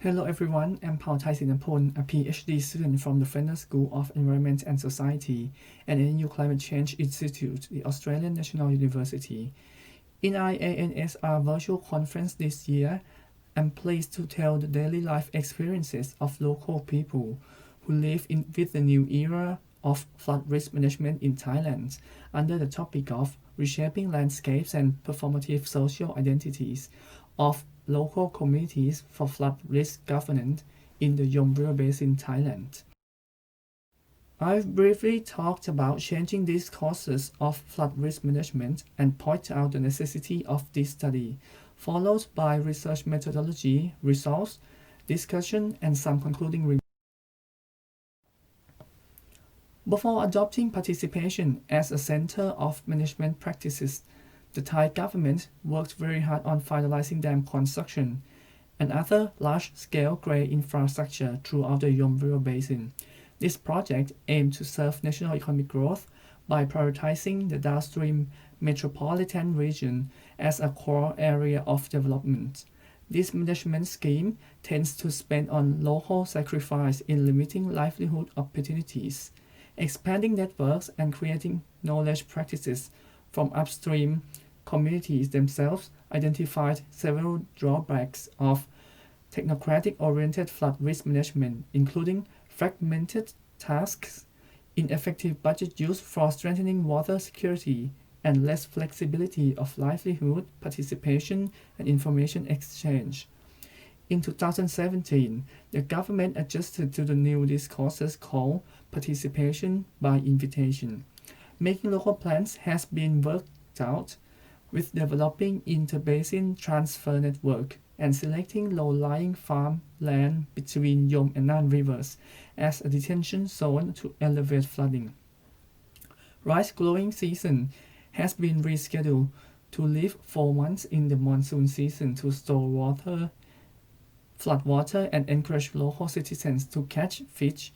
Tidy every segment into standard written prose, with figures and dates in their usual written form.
Hello everyone, I'm Phaothai Sin-ampol, a PhD student from the Fenner School of Environment and Society and NU Climate Change Institute, the Australian National University. In IANSR virtual conference this year, I'm pleased to tell the daily life experiences of local people who live with the new era of flood risk management in Thailand under the topic of Reshaping Landscapes and Performative Social Identities of Local Communities for Flood Risk Governance in the Yom River Basin, Thailand. I've briefly talked about changing these causes of flood risk management and point out the necessity of this study, followed by research methodology, results, discussion, and some concluding remarks. Before adopting participation as a center of management practices, the Thai government worked very hard on finalizing dam construction and other large-scale grey infrastructure throughout the Yom River Basin. This project aimed to serve national economic growth by prioritizing the downstream metropolitan region as a core area of development. This management scheme tends to spend on local sacrifice in limiting livelihood opportunities, expanding networks, and creating knowledge practices from upstream. Communities themselves identified several drawbacks of technocratic-oriented flood risk management, including fragmented tasks, ineffective budget use for strengthening water security, and less flexibility of livelihood, participation, and information exchange. In 2017, the government adjusted to the new discourses called participation by invitation. Making local plans has been worked out with developing inter-basin transfer network and selecting low-lying farm land between Yom and Nan rivers as a detention zone to elevate flooding. Rice growing season has been rescheduled to leave 4 months in the monsoon season to store water, flood water, and encourage local citizens to catch fish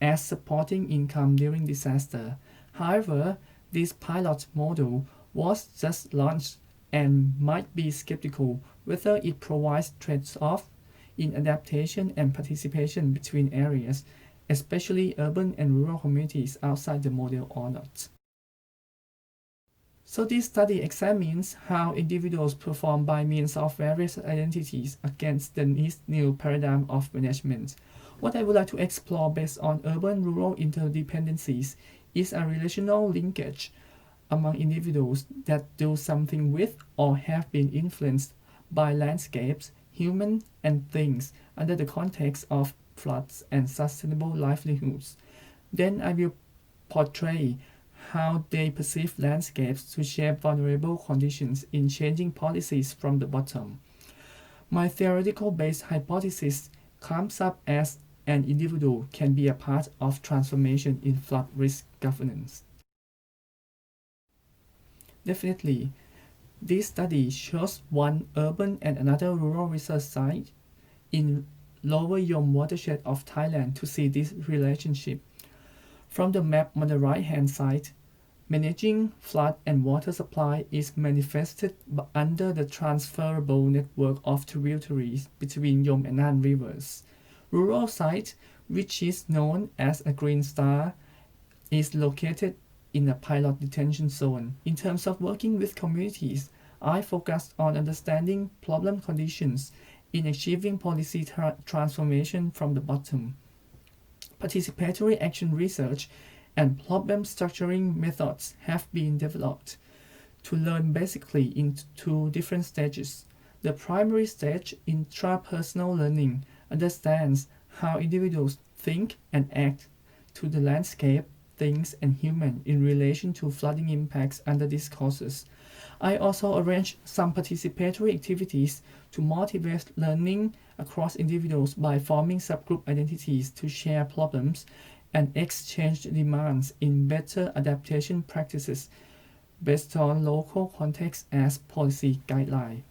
as supporting income during disaster. However, this pilot model was just launched and might be skeptical whether it provides trade-off in adaptation and participation between areas, especially urban and rural communities outside the model or not. So this study examines how individuals perform by means of various identities against the new paradigm of management. What I would like to explore based on urban-rural interdependencies is a relational linkage among individuals that do something with or have been influenced by landscapes, humans, and things under the context of floods and sustainable livelihoods. Then I will portray how they perceive landscapes to shape vulnerable conditions in changing policies from the bottom. My theoretical-based hypothesis comes up as an individual can be a part of transformation in flood risk governance. Definitely, this study shows one urban and another rural research site in Lower Yom watershed of Thailand to see this relationship. From the map on the right-hand side, managing flood and water supply is manifested under the transferable network of tributaries between Yom and Nan rivers. Rural site, which is known as a green star, is located in a pilot detention zone. In terms of working with communities, I focused on understanding problem conditions in achieving policy transformation from the bottom. Participatory action research and problem structuring methods have been developed to learn basically in 2 different stages. The primary stage, intrapersonal learning, understands how individuals think and act to the landscape, things, and human in relation to flooding impacts under these causes. I also arranged some participatory activities to motivate learning across individuals by forming subgroup identities to share problems and exchange demands in better adaptation practices based on local context as policy guideline.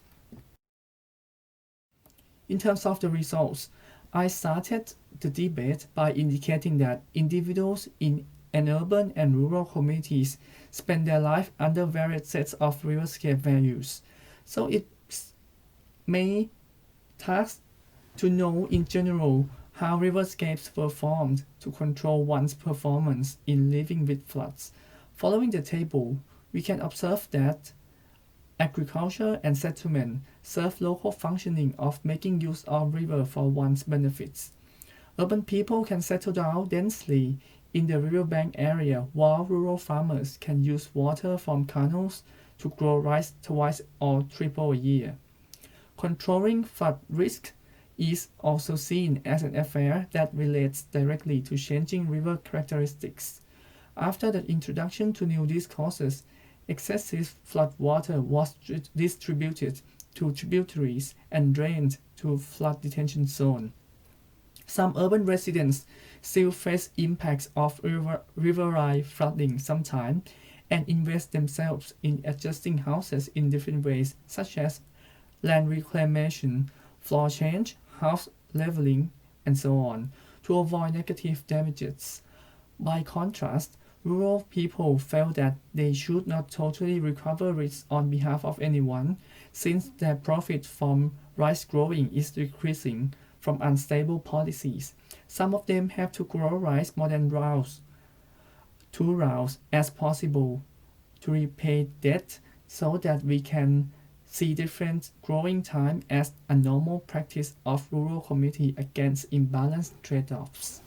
In terms of the results, I started the debate by indicating that individuals in and urban and rural communities spend their life under various sets of riverscape values. So it's may task To know in general how riverscapes were formed to control one's performance in living with floods, following the table, we can observe that agriculture and settlement serve local functioning of making use of river for one's benefits. Urban people can settle down densely in the riverbank area while rural farmers can use water from canals to grow rice twice or triple a year. Controlling flood risk is also seen as an affair that relates directly to changing river characteristics. After the introduction to new discourses, excessive flood water was distributed to tributaries and drained to flood detention zone. Some urban residents still face impacts of riverine flooding sometimes and invest themselves in adjusting houses in different ways, such as land reclamation, floor change, house leveling, and so on, to avoid negative damages. By contrast, rural people felt that they should not totally recover risks on behalf of anyone, since their profit from rice growing is decreasing from unstable policies. Some of them have to grow rice more than two rounds as possible to repay debt, so that we can see different growing time as a normal practice of rural community against imbalanced trade-offs.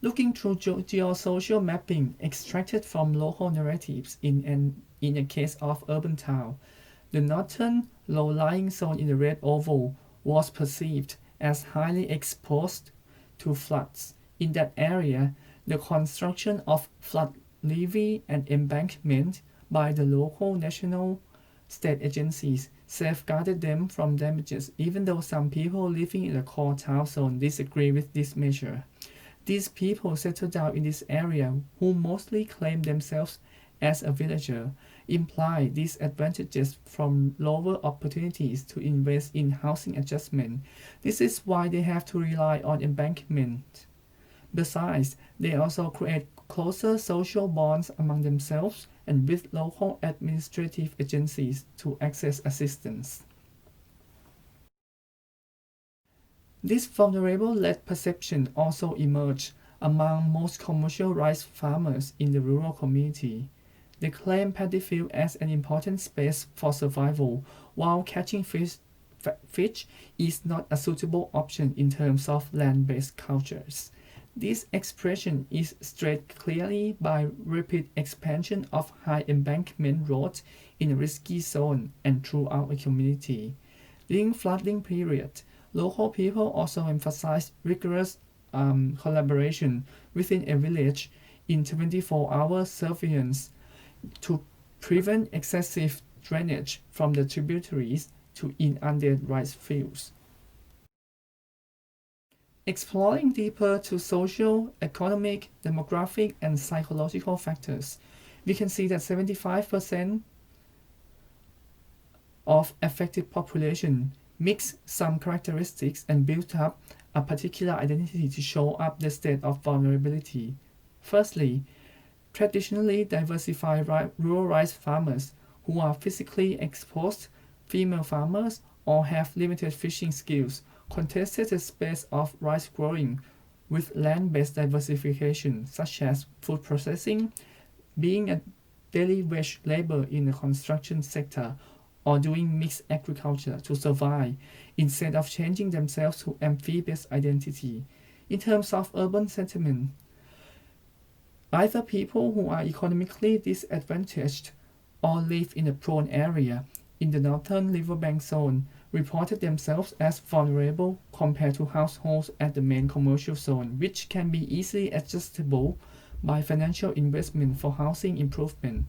Looking through geosocial mapping extracted from local narratives in a case of urban town, the northern low-lying zone in the red oval was perceived as highly exposed to floods. In that area, the construction of flood levee and embankment by the local, national, state agencies safeguarded them from damages, even though some people living in the core town zone disagree with this measure. These people settled down in this area, who mostly claim themselves as a villager, imply disadvantages from lower opportunities to invest in housing adjustment. This is why they have to rely on embankment. Besides, they also create closer social bonds among themselves and with local administrative agencies to access assistance. This vulnerable-led perception also emerged among most commercial rice farmers in the rural community. They claim paddy field as an important space for survival, while catching fish is not a suitable option in terms of land-based cultures. This expression is stressed clearly by rapid expansion of high embankment roads in a risky zone and throughout a community. During flooding period, local people also emphasize rigorous collaboration within a village in 24-hour surveillance to prevent excessive drainage from the tributaries to inundate rice fields. Exploring deeper to social, economic, demographic, and psychological factors, we can see that 75% of affected population mix some characteristics and build up a particular identity to show up the state of vulnerability. Firstly, traditionally diversified rural rice farmers who are physically exposed, female farmers, or have limited fishing skills contested the space of rice growing with land-based diversification, such as food processing, being a daily wage labor in the construction sector, or doing mixed agriculture to survive, instead of changing themselves to amphibious identity. In terms of urban settlement, either people who are economically disadvantaged or live in a prone area in the northern riverbank zone reported themselves as vulnerable compared to households at the main commercial zone, which can be easily adjustable by financial investment for housing improvement.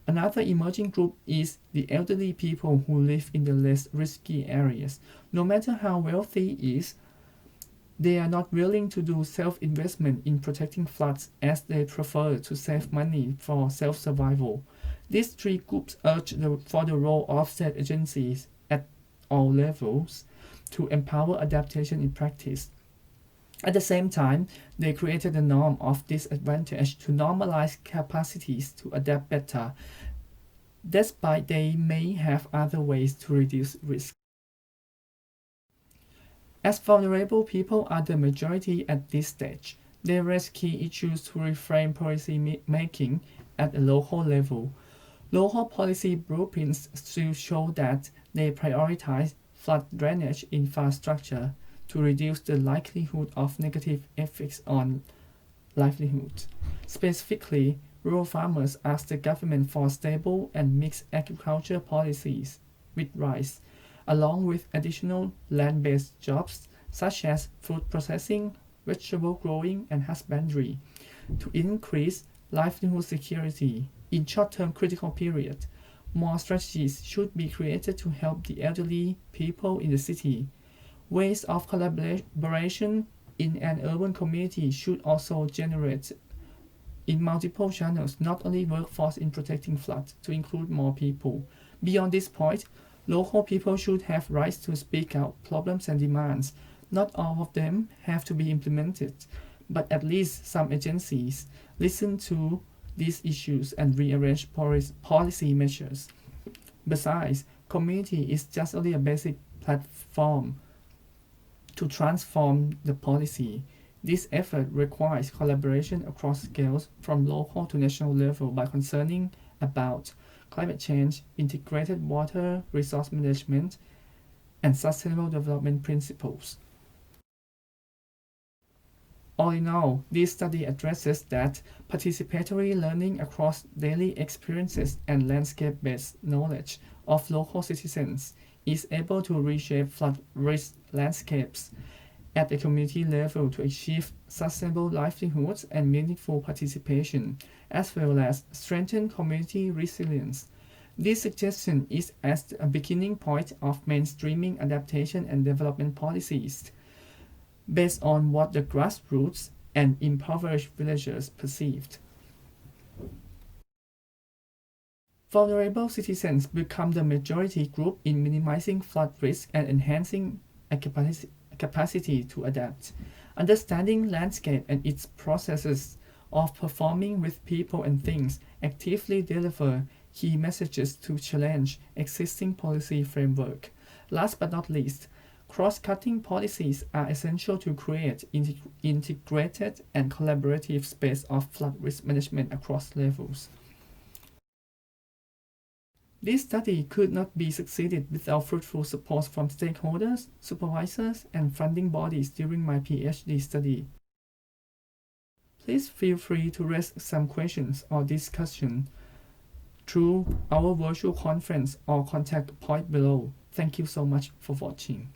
Another emerging group is the elderly people who live in the less risky areas. No matter how wealthy is, they are not willing to do self-investment in protecting floods, as they prefer to save money for self-survival. These three groups urge for the role of state agencies at all levels to empower adaptation in practice. At the same time, they created a norm of disadvantage to normalize capacities to adapt better. despite they may have other ways to reduce risk. As vulnerable people are the majority at this stage, they raise key issues to reframe policy making at a local level. Local policy blueprints still show that they prioritize flood drainage infrastructure to reduce the likelihood of negative effects on livelihoods. Specifically, rural farmers ask the government for stable and mixed agriculture policies with rice, along with additional land-based jobs such as food processing, vegetable growing, and husbandry, to increase livelihood security in short-term critical periods. More strategies should be created to help the elderly people in the city. Ways of collaboration in an urban community should also generate in multiple channels, not only workforce in protecting floods, to include more people. Beyond this point, local people should have rights to speak out problems and demands. Not all of them have to be implemented, but at least some agencies listen to these issues and rearrange policy measures. Besides, community is just only a basic platform to transform the policy. This effort requires collaboration across scales from local to national level by concerning about climate change, integrated water resource management, and sustainable development principles. All in all, this study addresses that participatory learning across daily experiences and landscape-based knowledge of local citizens is able to reshape flood risk landscapes at a community level to achieve sustainable livelihoods and meaningful participation, as well as strengthen community resilience. This suggestion is as a beginning point of mainstreaming adaptation and development policies, based on what the grassroots and impoverished villagers perceived. Vulnerable citizens become the majority group in minimizing flood risk and enhancing a capacity to adapt. Understanding landscape and its processes of performing with people and things actively deliver key messages to challenge existing policy framework. Last but not least, cross-cutting policies are essential to create integrated and collaborative space of flood risk management across levels. This study could not be succeeded without fruitful support from stakeholders, supervisors, and funding bodies during my PhD study. Please feel free to raise some questions or discussion through our virtual conference or contact point below. Thank you so much for watching.